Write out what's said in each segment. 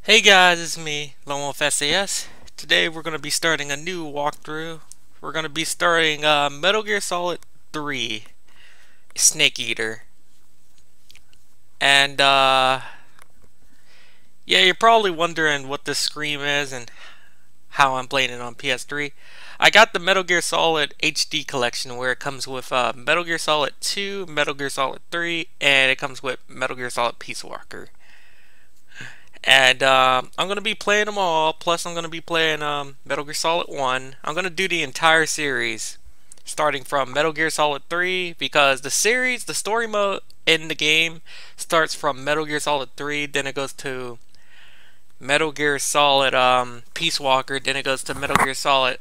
Hey guys, it's me, Lone Wolf SAS. Today we're going to be starting a new walkthrough. We're going to be starting Metal Gear Solid 3, Snake Eater. And yeah, you're probably wondering what this scream is and how I'm playing it on PS3. I got the Metal Gear Solid HD collection where it comes with Metal Gear Solid 2, Metal Gear Solid 3, and it comes with Metal Gear Solid Peace Walker. And I'm going to be playing them all, plus I'm going to be playing Metal Gear Solid 1. I'm going to do the entire series, starting from Metal Gear Solid 3, because the story mode in the game starts from Metal Gear Solid 3, then it goes to Metal Gear Solid Peace Walker, then it goes to Metal Gear Solid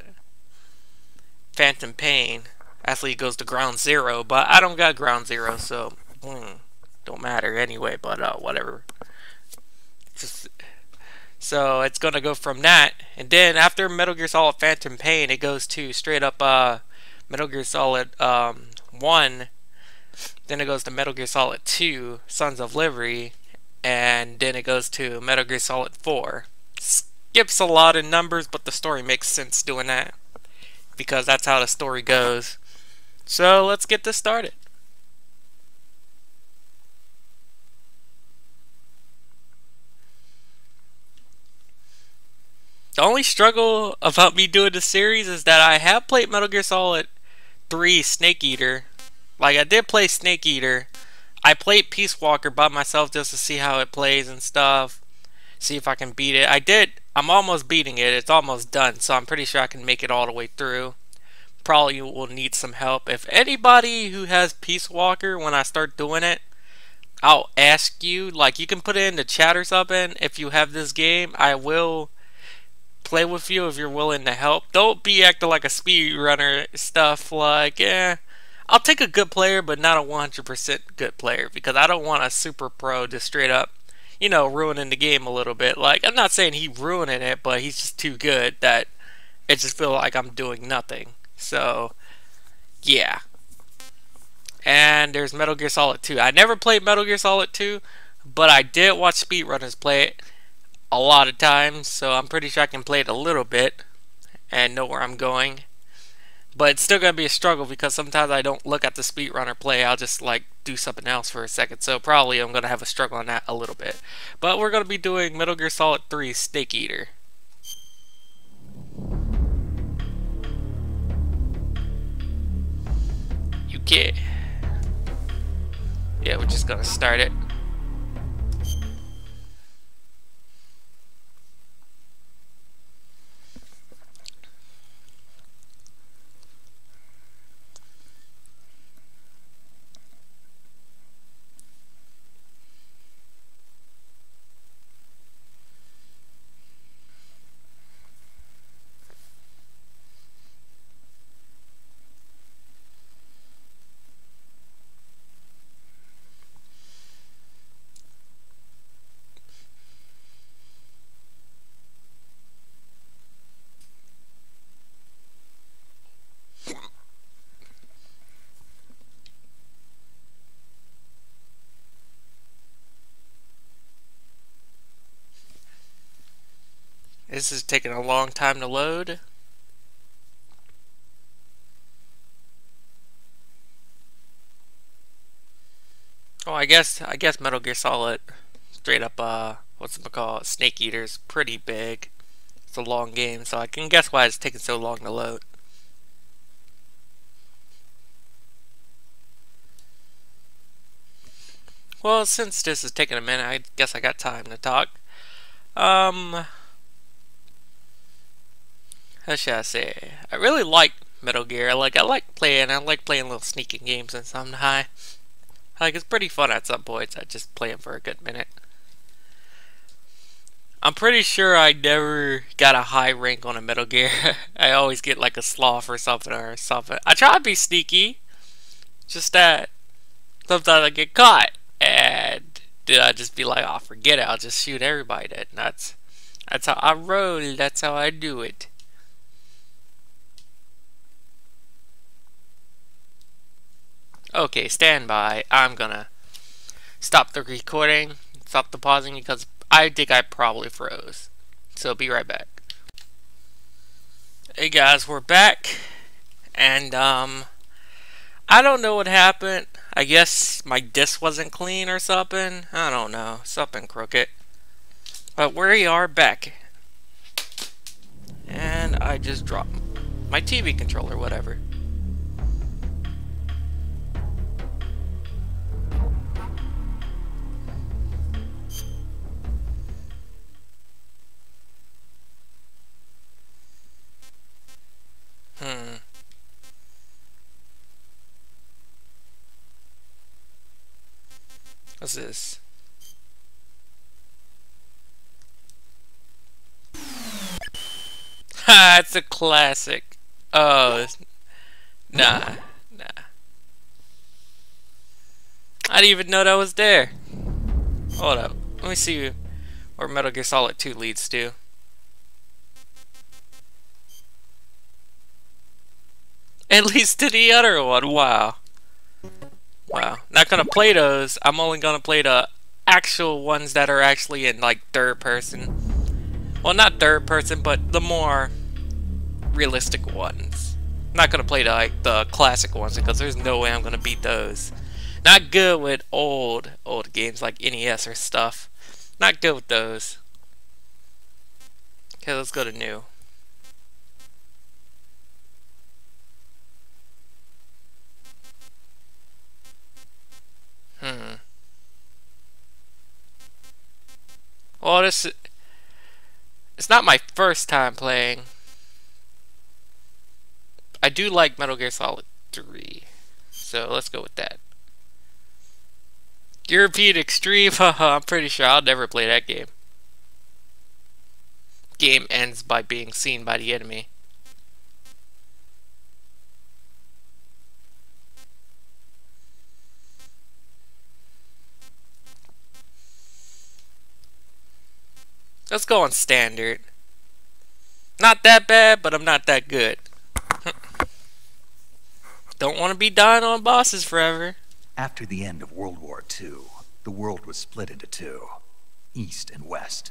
Phantom Pain. Actually, it goes to Ground Zero, but I don't got Ground Zero, so don't matter anyway, but whatever. Just So it's gonna go from that, and then after Metal Gear Solid Phantom Pain, it goes to straight up Metal Gear Solid 1. Then it goes to Metal Gear Solid 2, Sons of Liberty, and then it goes to Metal Gear Solid 4. Skips a lot of numbers, but the story makes sense doing that because that's how the story goes. So let's get this started. The only struggle about me doing the series is that I have played Metal Gear Solid 3 Snake Eater. Like, I did play Snake Eater. I played Peace Walker by myself just to see how it plays and stuff. See if I can beat it. I'm almost beating it. It's almost done, so I'm pretty sure I can make it all the way through. Probably will need some help. If anybody who has Peace Walker, when I start doing it, I'll ask you. Like, you can put it in the chat or something. If you have this game, I will play with you if you're willing to help. Don't be acting like a speedrunner stuff like, I'll take a good player but not a 100% good player, because I don't want a super pro just straight up, ruining the game a little bit. Like, I'm not saying he's ruining it, but he's just too good that it just feels like I'm doing nothing. So, yeah. And there's Metal Gear Solid 2. I never played Metal Gear Solid 2, but I did watch speedrunners play it a lot of times, so I'm pretty sure I can play it a little bit and know where I'm going. But it's still going to be a struggle because sometimes I don't look at the speedrunner play. I'll just like do something else for a second. So probably I'm going to have a struggle on that a little bit. But we're going to be doing Metal Gear Solid 3 Snake Eater. Okay. Yeah, we're just going to start it. This is taking a long time to load. Oh, I guess Metal Gear Solid straight up what's it called? Snake Eater's pretty big. It's a long game, so I can guess why it's taking so long to load. Well, since this is taking a minute, I guess I got time to talk. How should I say? I really like Metal Gear. I like playing little sneaking games and something high. Like, it's pretty fun at some points. I just play them for a good minute. I'm pretty sure I never got a high rank on a Metal Gear. I always get like a sloth or something I try to be sneaky. Just that sometimes I get caught. And then I just be like, oh, forget it. I'll just shoot everybody dead. That's how I roll. That's how I do it. Okay, stand by. I'm gonna stop the recording, stop the pausing, because I think I probably froze. So be right back. Hey guys, we're back. And I don't know what happened. I guess my disc wasn't clean or something. I don't know. Something crooked. But we are back. And I just dropped my TV controller, whatever. What's this? Ha! It's a classic. Oh, nah. I didn't even know that was there. Hold up. Let me see where Metal Gear Solid 2 leads to. At least to the other one. Wow. Wow. Not gonna play those. I'm only gonna play the actual ones that are actually in like third person. Well, not third person, but the more realistic ones. Not gonna play the classic ones because there's no way I'm gonna beat those. Not good with old games like NES or stuff. Not good with those. Okay, let's go to new. Well, it's not my first time playing. I do like Metal Gear Solid 3. So let's go with that. European Extreme, haha, I'm pretty sure I'll never play that game. Game ends by being seen by the enemy. Let's go on standard. Not that bad, but I'm not that good. Don't want to be dying on bosses forever. After the end of World War II, the world was split into two, East and West.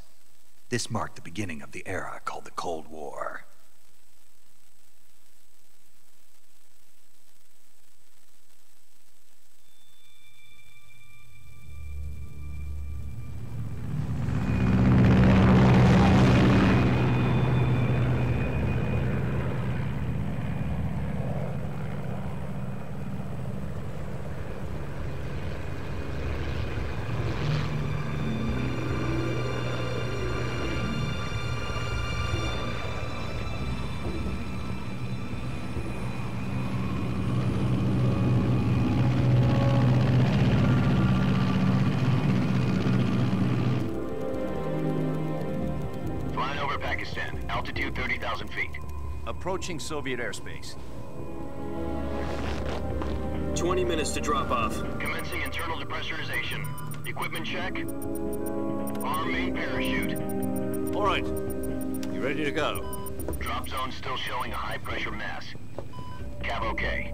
This marked the beginning of the era called the Cold War. Altitude 30,000 feet. Approaching Soviet airspace. 20 minutes to drop off. Commencing internal depressurization. Equipment check. Arm main parachute. All right. You ready to go? Drop zone still showing a high pressure mass. Cav okay.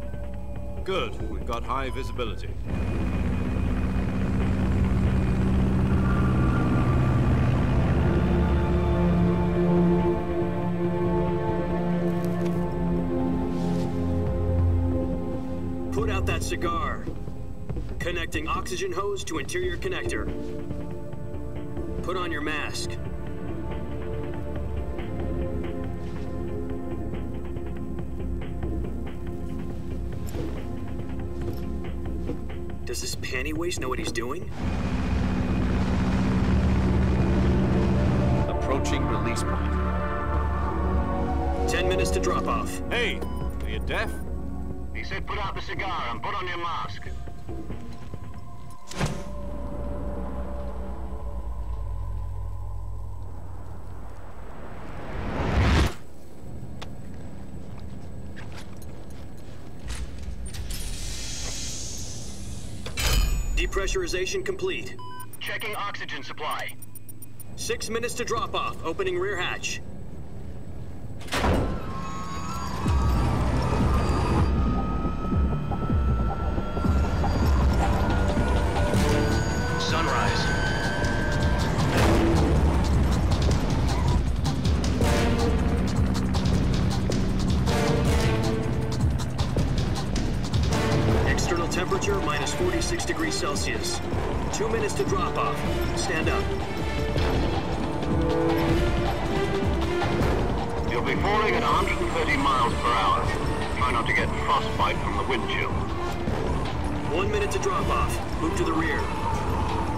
Good. We've got high visibility. Put out that cigar. Connecting oxygen hose to interior connector. Put on your mask. Does this panty waste know what he's doing? Approaching release point. 10 minutes to drop off. Hey, are you deaf? He said put out the cigar and put on your mask. Depressurization complete. Checking oxygen supply. 6 minutes to drop off. Opening rear hatch. Sunrise. 2 minutes to drop off. Stand up. You'll be falling at 130 miles per hour. Try not to get frostbite from the wind chill. 1 minute to drop off. Move to the rear.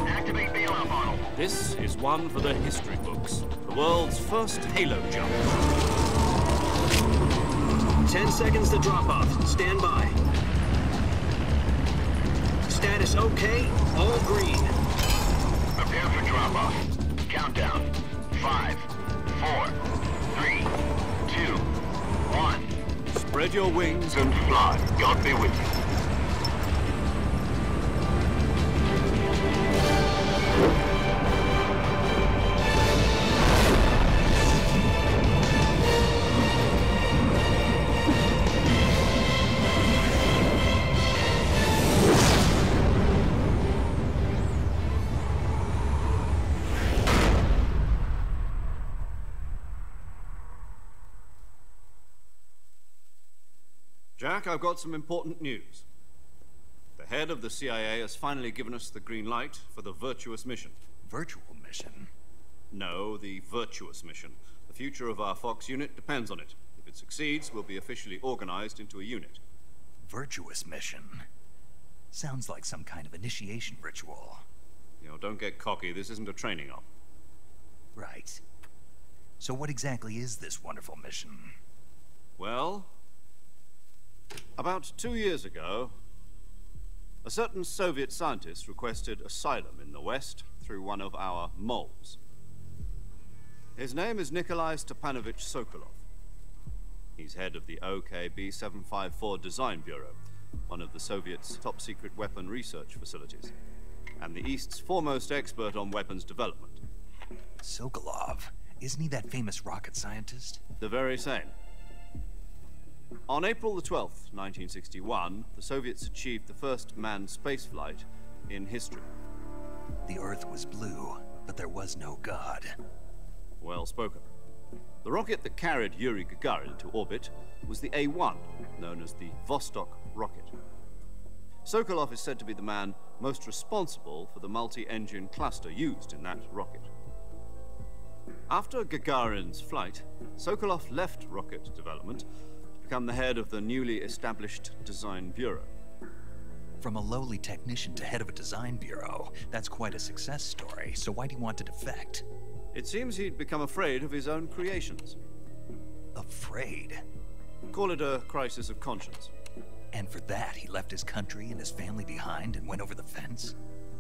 Activate bailout model. This is one for the history books. The world's first halo jump. 10 seconds to drop off. Stand by. Status okay. All green. Prepare for drop-off. Countdown. 5, 4, 3, 2, 1. Spread your wings And fly. God be with you. Jack, I've got some important news. The head of the CIA has finally given us the green light for the Virtuous Mission. Virtual Mission? No, the Virtuous Mission. The future of our Fox unit depends on it. If it succeeds, we'll be officially organized into a unit. Virtuous Mission? Sounds like some kind of initiation ritual. You know, don't get cocky. This isn't a training op. Right. So what exactly is this wonderful mission? Well, about 2 years ago, a certain Soviet scientist requested asylum in the West through one of our moles. His name is Nikolai Stepanovich Sokolov. He's head of the OKB 754 Design Bureau, one of the Soviets' top-secret weapon research facilities, and the East's foremost expert on weapons development. Sokolov? Isn't he that famous rocket scientist? The very same. On April the 12th, 1961, the Soviets achieved the first manned spaceflight in history. The Earth was blue, but there was no God. Well spoken. The rocket that carried Yuri Gagarin to orbit was the A-1, known as the Vostok rocket. Sokolov is said to be the man most responsible for the multi-engine cluster used in that rocket. After Gagarin's flight, Sokolov left rocket development to become the head of the newly established Design Bureau. From a lowly technician to head of a design bureau, that's quite a success story, so why do you want to defect? It seems he'd become afraid of his own creations. Afraid? Call it a crisis of conscience. And for that, he left his country and his family behind and went over the fence?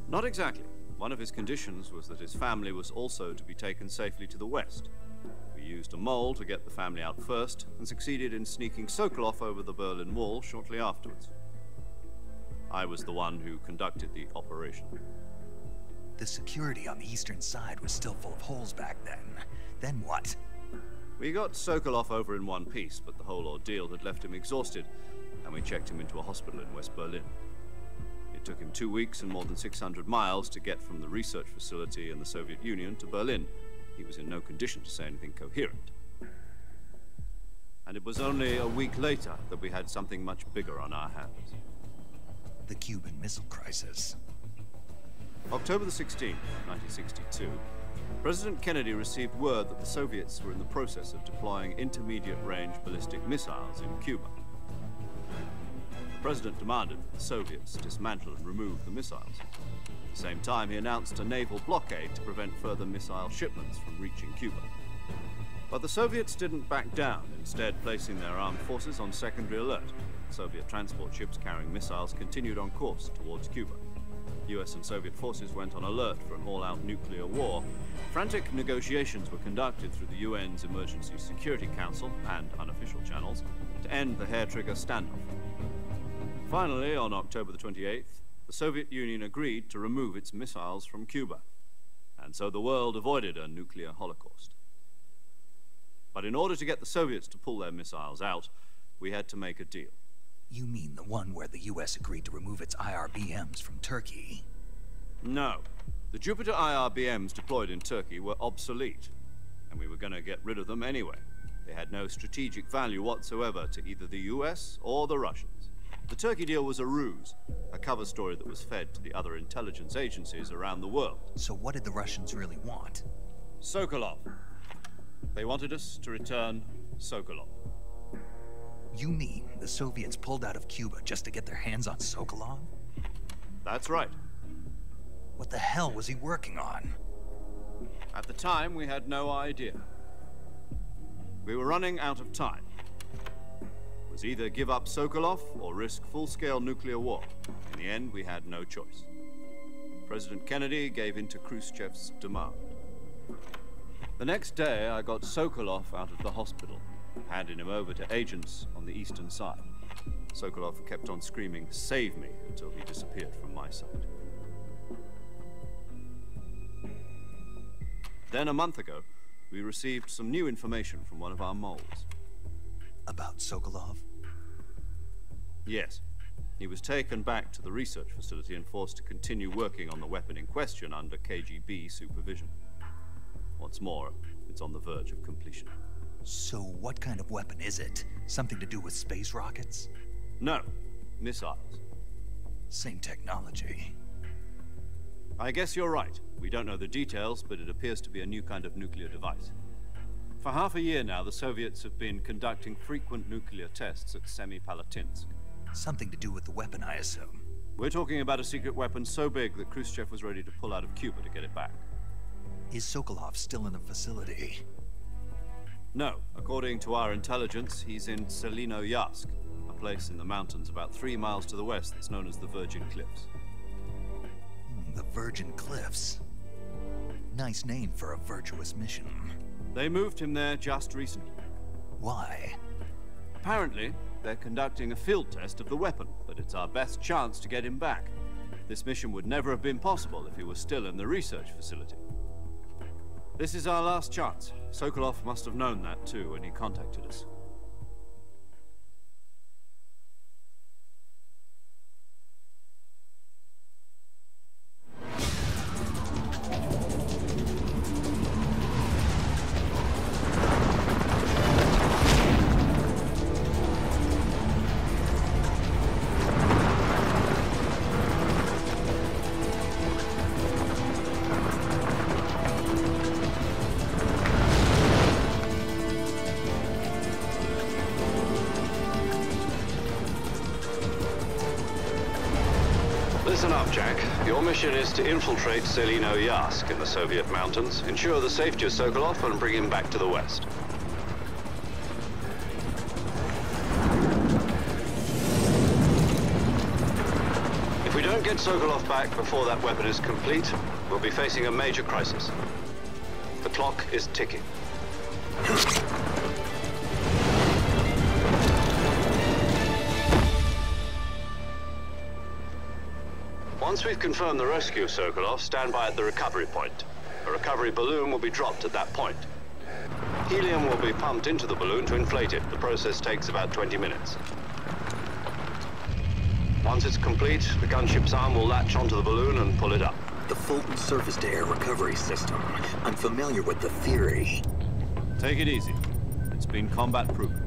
Not exactly. One of his conditions was that his family was also to be taken safely to the West. We used a mole to get the family out first, and succeeded in sneaking Sokolov over the Berlin Wall shortly afterwards. I was the one who conducted the operation. The security on the eastern side was still full of holes back then. Then what? We got Sokolov over in one piece, but the whole ordeal had left him exhausted, and we checked him into a hospital in West Berlin. It took him 2 weeks and more than 600 miles to get from the research facility in the Soviet Union to Berlin. He was in no condition to say anything coherent. And it was only a week later that we had something much bigger on our hands. The Cuban Missile Crisis. October the 16th, 1962, President Kennedy received word that the Soviets were in the process of deploying intermediate-range ballistic missiles in Cuba. The President demanded that the Soviets dismantle and remove the missiles. At the same time, he announced a naval blockade to prevent further missile shipments from reaching Cuba. But the Soviets didn't back down, instead placing their armed forces on secondary alert. Soviet transport ships carrying missiles continued on course towards Cuba. US and Soviet forces went on alert for an all-out nuclear war. Frantic negotiations were conducted through the UN's Emergency Security Council and unofficial channels to end the hair-trigger standoff. Finally, on October the 28th, the Soviet Union agreed to remove its missiles from Cuba, and so the world avoided a nuclear holocaust. But in order to get the Soviets to pull their missiles out, we had to make a deal. You mean the one where the US agreed to remove its IRBMs from Turkey? No. The Jupiter IRBMs deployed in Turkey were obsolete, and we were going to get rid of them anyway. They had no strategic value whatsoever to either the US or the Russians. The Turkey deal was a ruse, a cover story that was fed to the other intelligence agencies around the world. So what did the Russians really want? Sokolov. They wanted us to return Sokolov. You mean the Soviets pulled out of Cuba just to get their hands on Sokolov? That's right. What the hell was he working on? At the time, we had no idea. We were running out of time. It was either give up Sokolov or risk full-scale nuclear war. In the end, we had no choice. President Kennedy gave in to Khrushchev's demand. The next day, I got Sokolov out of the hospital, handed him over to agents on the eastern side. Sokolov kept on screaming, "Save me," until he disappeared from my sight. Then, a month ago, we received some new information from one of our moles. About Sokolov? Yes. He was taken back to the research facility and forced to continue working on the weapon in question under KGB supervision. What's more, it's on the verge of completion. So what kind of weapon is it? Something to do with space rockets? No, missiles. Same technology. I guess you're right. We don't know the details, but it appears to be a new kind of nuclear device. For half a year now, the Soviets have been conducting frequent nuclear tests at Semipalatinsk. Something to do with the weapon, I assume. We're talking about a secret weapon so big that Khrushchev was ready to pull out of Cuba to get it back. Is Sokolov still in the facility? No. According to our intelligence, he's in Tselinoyarsk, a place in the mountains about 3 miles to the west that's known as the Virgin Cliffs. The Virgin Cliffs. Nice name for a virtuous mission. They moved him there just recently. Why? Apparently, they're conducting a field test of the weapon, but it's our best chance to get him back. This mission would never have been possible if he was still in the research facility. This is our last chance. Sokolov must have known that too when he contacted us. Listen up, Jack. Your mission is to infiltrate Tselinoyarsk in the Soviet mountains, ensure the safety of Sokolov, and bring him back to the west. If we don't get Sokolov back before that weapon is complete, we'll be facing a major crisis. The clock is ticking. Once we've confirmed the rescue of Sokolov, stand by at the recovery point. A recovery balloon will be dropped at that point. Helium will be pumped into the balloon to inflate it. The process takes about 20 minutes. Once it's complete, the gunship's arm will latch onto the balloon and pull it up. The Fulton surface-to-air recovery system. I'm familiar with the theory. Take it easy. It's been combat-proven.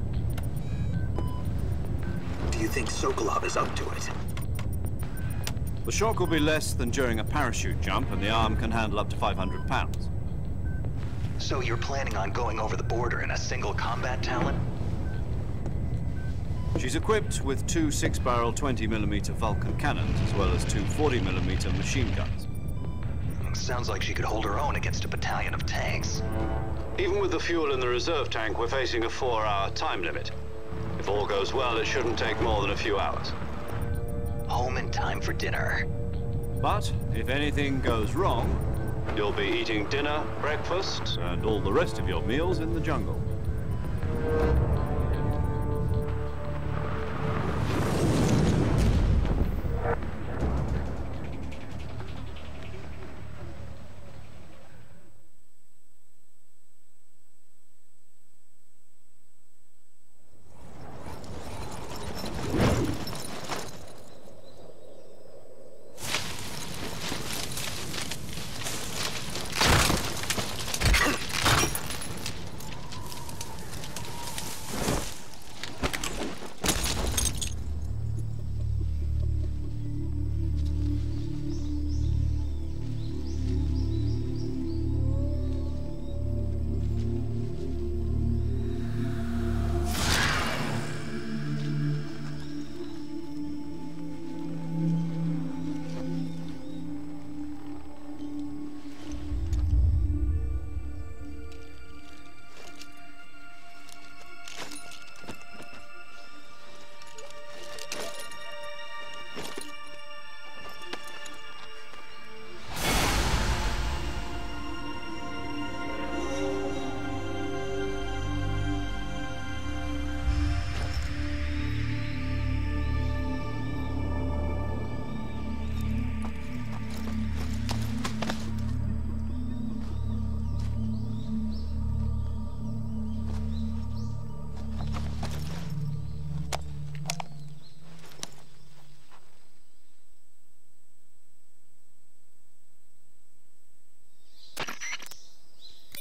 Do you think Sokolov is up to it? The shock will be less than during a parachute jump, and the arm can handle up to 500 pounds. So you're planning on going over the border in a single combat talon? She's equipped with 2 6-barrel 20mm Vulcan cannons, as well as 2 40mm machine guns. Sounds like she could hold her own against a battalion of tanks. Even with the fuel in the reserve tank, we're facing a 4-hour time limit. If all goes well, it shouldn't take more than a few hours. Home in time for dinner. But if anything goes wrong, You'll be eating dinner, breakfast, and all the rest of your meals in the jungle.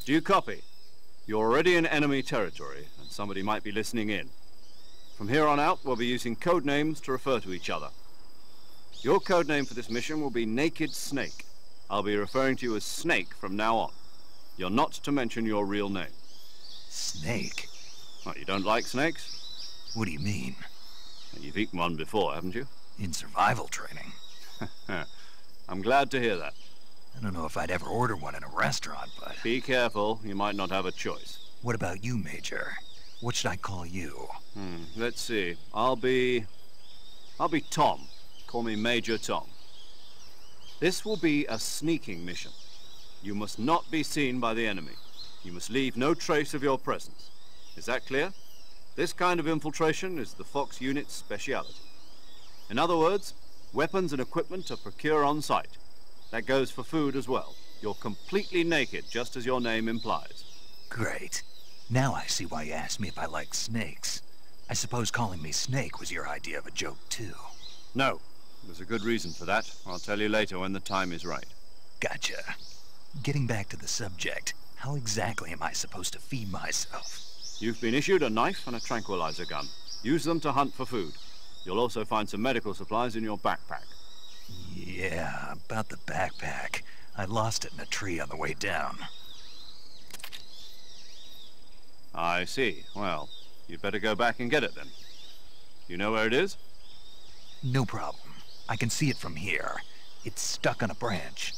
Do you copy? You're already in enemy territory, and somebody might be listening in. From here on out, we'll be using code names to refer to each other. Your code name for this mission will be Naked Snake. I'll be referring to you as Snake from now on. You're not to mention your real name. Snake? Oh, you don't like snakes? What do you mean? You've eaten one before, haven't you? In survival training. I'm glad to hear that. I don't know if I'd ever order one in a restaurant, but... Be careful, you might not have a choice. What about you, Major? What should I call you? Let's see. I'll be Tom. Call me Major Tom. This will be a sneaking mission. You must not be seen by the enemy. You must leave no trace of your presence. Is that clear? This kind of infiltration is the Fox unit's speciality. In other words, weapons and equipment are procured on site. That goes for food as well. You're completely naked, just as your name implies. Great. Now I see why you asked me if I like snakes. I suppose calling me Snake was your idea of a joke, too. No. There's a good reason for that. I'll tell you later when the time is right. Gotcha. Getting back to the subject, how exactly am I supposed to feed myself? You've been issued a knife and a tranquilizer gun. Use them to hunt for food. You'll also find some medical supplies in your backpack. Yeah, about the backpack. I lost it in a tree on the way down. I see. Well, you'd better go back and get it then. You know where it is? No problem. I can see it from here. It's stuck on a branch.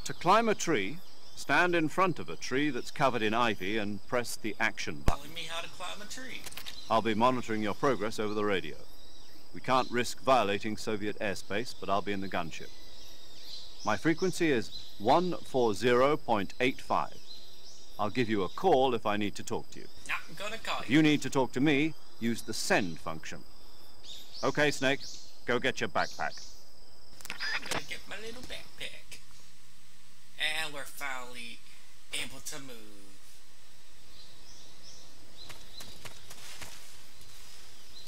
To climb a tree, stand in front of a tree that's covered in ivy and press the action button. Telling me how to climb a tree. I'll be monitoring your progress over the radio. We can't risk violating Soviet airspace, but I'll be in the gunship. My frequency is 140.85. I'll give you a call if I need to talk to you. I'm gonna call you. If you need to talk to me, use the send function. Okay, Snake, go get your backpack. I'm gonna get my little backpack. And we're finally able to move.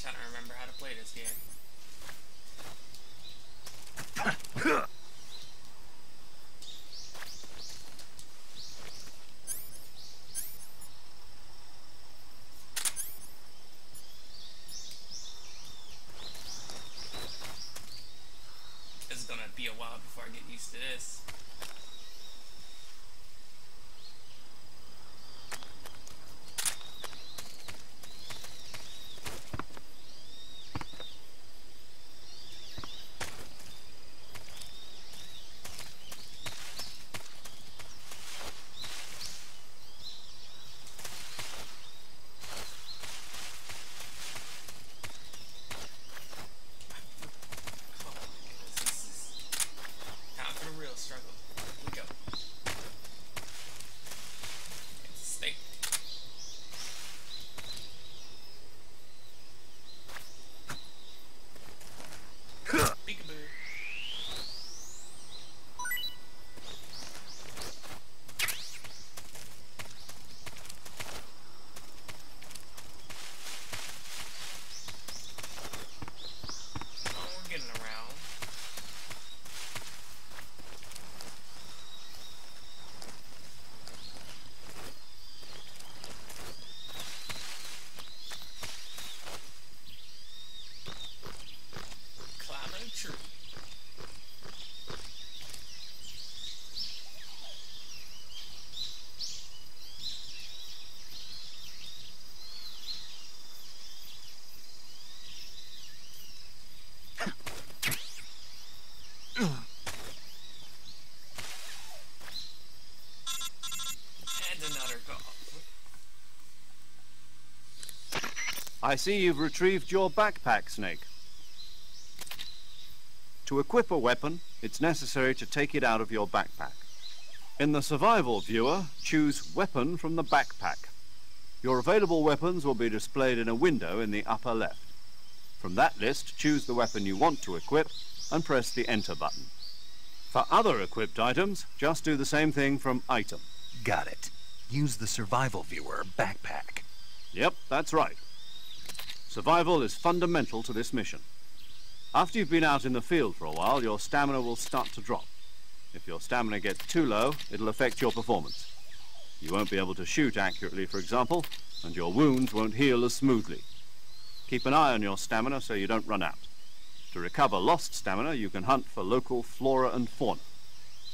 Trying to remember how to play this game. It's gonna be a while before I get used to this. Struggle. Here we go. It's a snake. Peekaboo. Oh, we're getting around. True. And another go. I see you've retrieved your backpack, Snake. To equip a weapon, it's necessary to take it out of your backpack. In the survival viewer, choose Weapon from the backpack. Your available weapons will be displayed in a window in the upper left. From that list, choose the weapon you want to equip and press the Enter button. For other equipped items, just do the same thing from Item. Got it. Use the survival viewer backpack. Yep, that's right. Survival is fundamental to this mission. After you've been out in the field for a while, your stamina will start to drop. If your stamina gets too low, it'll affect your performance. You won't be able to shoot accurately, for example, and your wounds won't heal as smoothly. Keep an eye on your stamina so you don't run out. To recover lost stamina, you can hunt for local flora and fauna.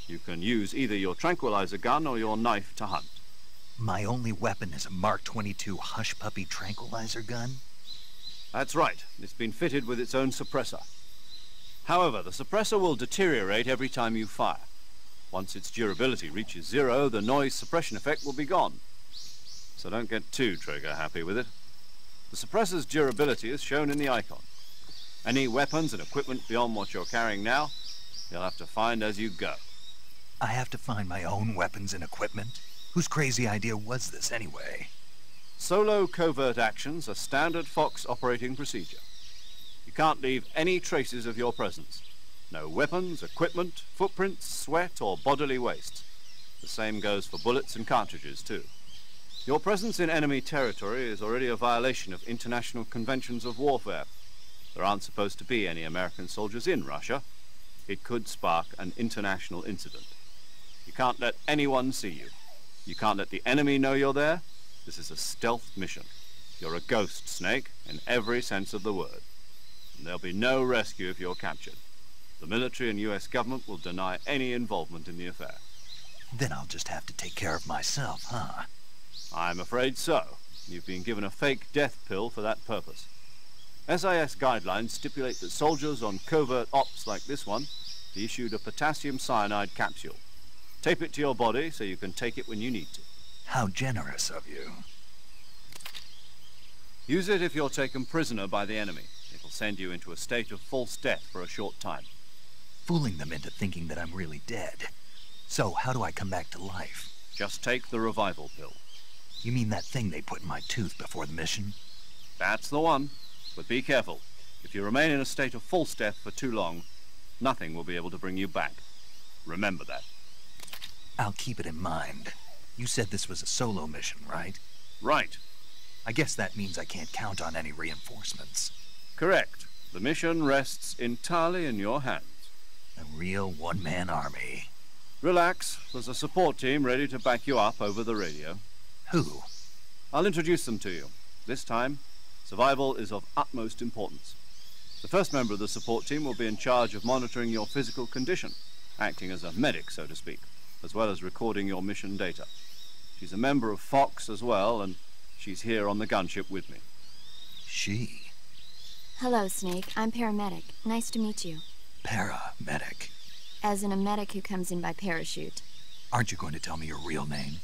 You can use either your tranquilizer gun or your knife to hunt. My only weapon is a Mark 22 Hush Puppy tranquilizer gun? That's right. It's been fitted with its own suppressor. However, the suppressor will deteriorate every time you fire. Once its durability reaches 0, the noise suppression effect will be gone. So don't get too trigger happy with it. The suppressor's durability is shown in the icon. Any weapons and equipment beyond what you're carrying now, you'll have to find as you go. I have to find my own weapons and equipment? Whose crazy idea was this anyway? Solo covert actions are standard Fox operating procedure. You can't leave any traces of your presence. No weapons, equipment, footprints, sweat, or bodily waste. The same goes for bullets and cartridges, too. Your presence in enemy territory is already a violation of international conventions of warfare. There aren't supposed to be any American soldiers in Russia. It could spark an international incident. You can't let anyone see you. You can't let the enemy know you're there. This is a stealth mission. You're a ghost, Snake, in every sense of the word. And there'll be no rescue if you're captured. The military and US government will deny any involvement in the affair. Then I'll just have to take care of myself, huh? I'm afraid so. You've been given a fake death pill for that purpose. SIS guidelines stipulate that soldiers on covert ops like this one be issued a potassium cyanide capsule. Tape it to your body so you can take it when you need to. How generous of you. Use it if you're taken prisoner by the enemy. It'll send you into a state of false death for a short time. Fooling them into thinking that I'm really dead. So, how do I come back to life? Just take the revival pill. You mean that thing they put in my tooth before the mission? That's the one. But be careful. If you remain in a state of false death for too long, nothing will be able to bring you back. Remember that. I'll keep it in mind. You said this was a solo mission, right? Right. I guess that means I can't count on any reinforcements. Correct. The mission rests entirely in your hands. A real one-man army. Relax. There's a support team ready to back you up over the radio. Who? I'll introduce them to you. This time, survival is of utmost importance. The first member of the support team will be in charge of monitoring your physical condition, acting as a medic, so to speak, as well as recording your mission data. She's a member of Fox as well, and she's here on the gunship with me. She? Hello, Snake. I'm paramedic. Nice to meet you. Paramedic. As in a medic who comes in by parachute. Aren't you going to tell me your real name?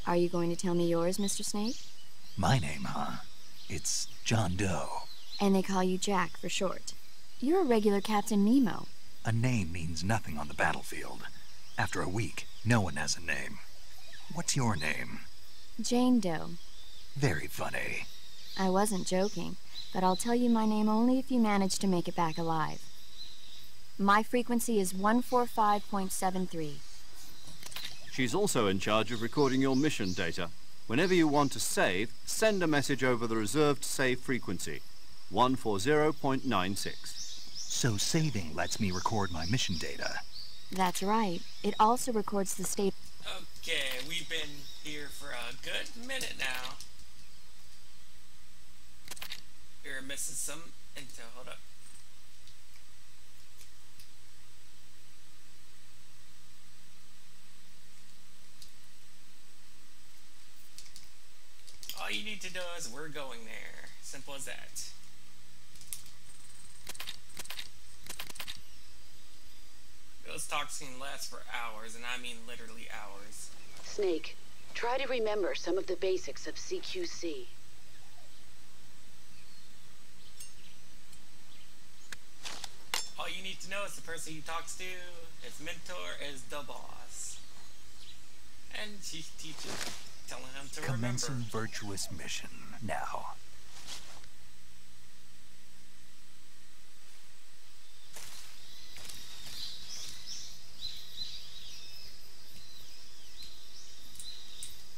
Are you going to tell me yours, Mr. Snake? My name, huh? It's John Doe. And they call you Jack for short. You're a regular Captain Nemo. A name means nothing on the battlefield. After a week, no one has a name. What's your name? Jane Doe. Very funny. I wasn't joking, but I'll tell you my name only if you manage to make it back alive. My frequency is 145.73. She's also in charge of recording your mission data. Whenever you want to save, send a message over the reserved save frequency, 140.96. So saving lets me record my mission data. That's right. It also records the state. Okay, we've been here for a good minute now. We're missing some intel. Hold up. All you need to know is we're going there. Simple as that. Those talks can last for hours, and I mean literally hours. Snake, try to remember some of the basics of CQC. All you need to know is the person he talks to, his mentor is the boss. And she teaches, telling him to Commencing remember. Virtuous Mission now.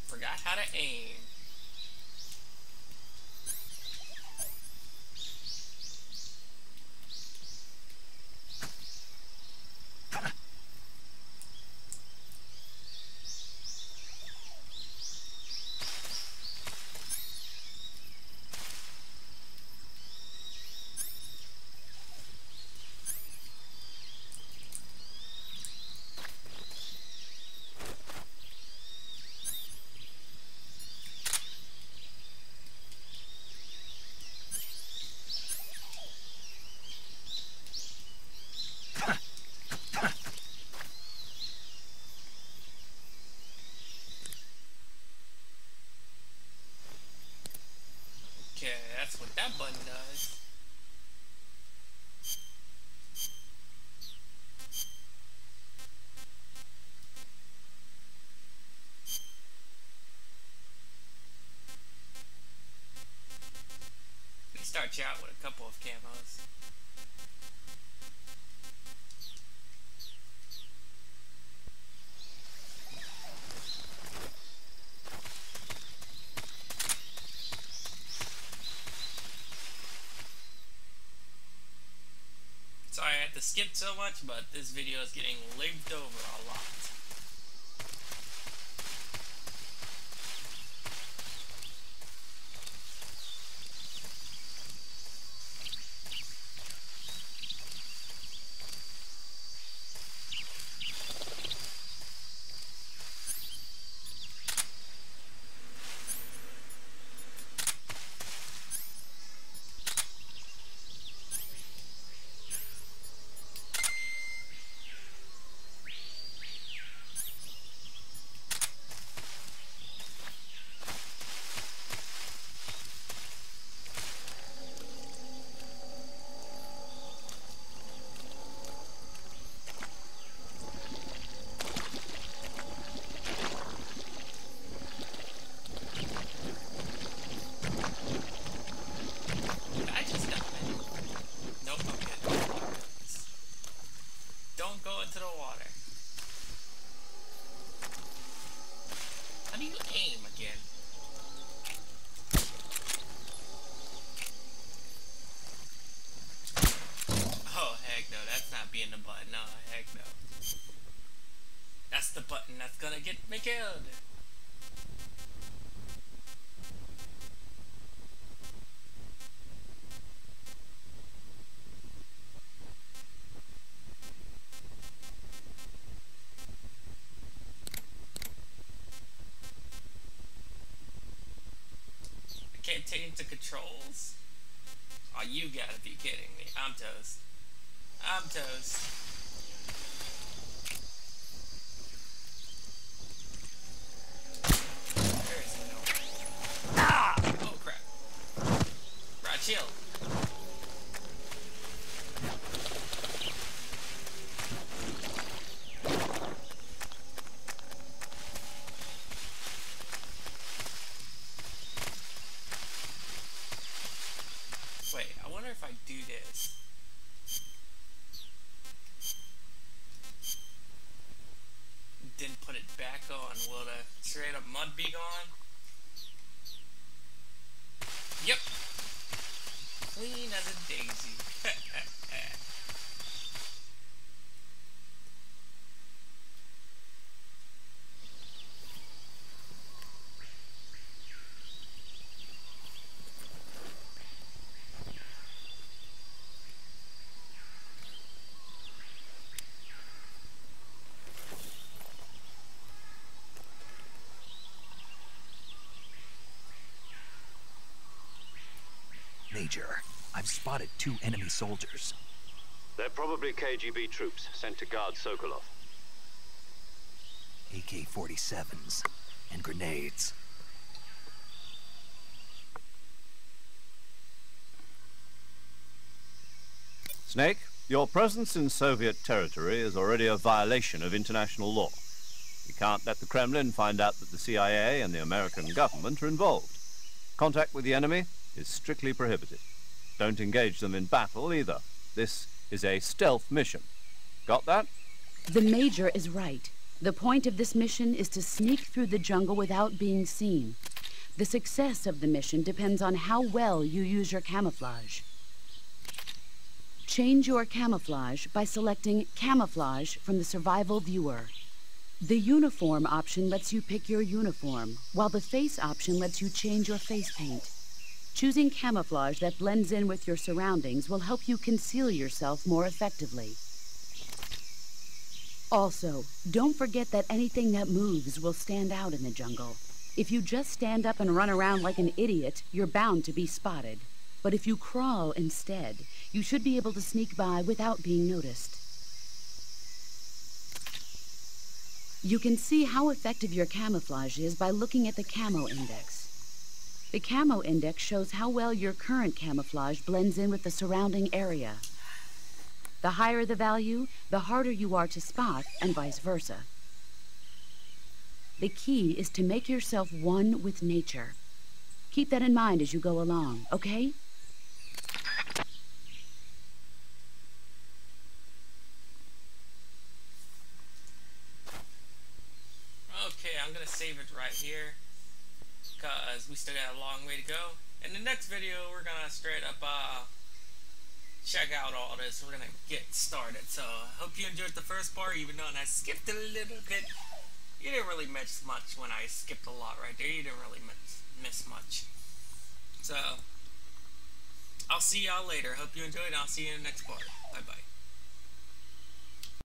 Forgot how to aim. you out with a couple of camos. Sorry I had to skip so much, but this video is getting lived over a lot. Into the water. How do you aim again? Oh, heck no, that's not being the button. No, heck no. That's the button that's gonna get me killed. Can't change the controls? Oh, you gotta be kidding me. I'm toast. I'm toast. There is no way. Ah! Oh crap. Right, chill. Wait, I wonder if I do this. Then put it back on. Will the straight up mud be gone? Yep. Clean as a daisy. Major, I've spotted 2 enemy soldiers. They're probably KGB troops sent to guard Sokolov. AK-47s and grenades. Snake, your presence in Soviet territory is already a violation of international law. We can't let the Kremlin find out that the CIA and the American government are involved. Contact with the enemy is strictly prohibited. Don't engage them in battle either. This is a stealth mission. Got that? The Major is right. The point of this mission is to sneak through the jungle without being seen. The success of the mission depends on how well you use your camouflage. Change your camouflage by selecting Camouflage from the Survival Viewer. The Uniform option lets you pick your uniform, while the Face option lets you change your face paint. Choosing camouflage that blends in with your surroundings will help you conceal yourself more effectively. Also, don't forget that anything that moves will stand out in the jungle. If you just stand up and run around like an idiot, you're bound to be spotted. But if you crawl instead, you should be able to sneak by without being noticed. You can see how effective your camouflage is by looking at the Camo Index. The Camo Index shows how well your current camouflage blends in with the surrounding area. The higher the value, the harder you are to spot, and vice versa. The key is to make yourself one with nature. Keep that in mind as you go along, okay? save it right here, because we still got a long way to go. In the next video, we're gonna straight up check out all this. We're gonna get started. So I hope you enjoyed the first part, even though I skipped a little bit. You didn't really miss much when I skipped a lot right there. You didn't really miss much. So I'll see y'all later. Hope you enjoyed, and I'll see you in the next part. Bye bye.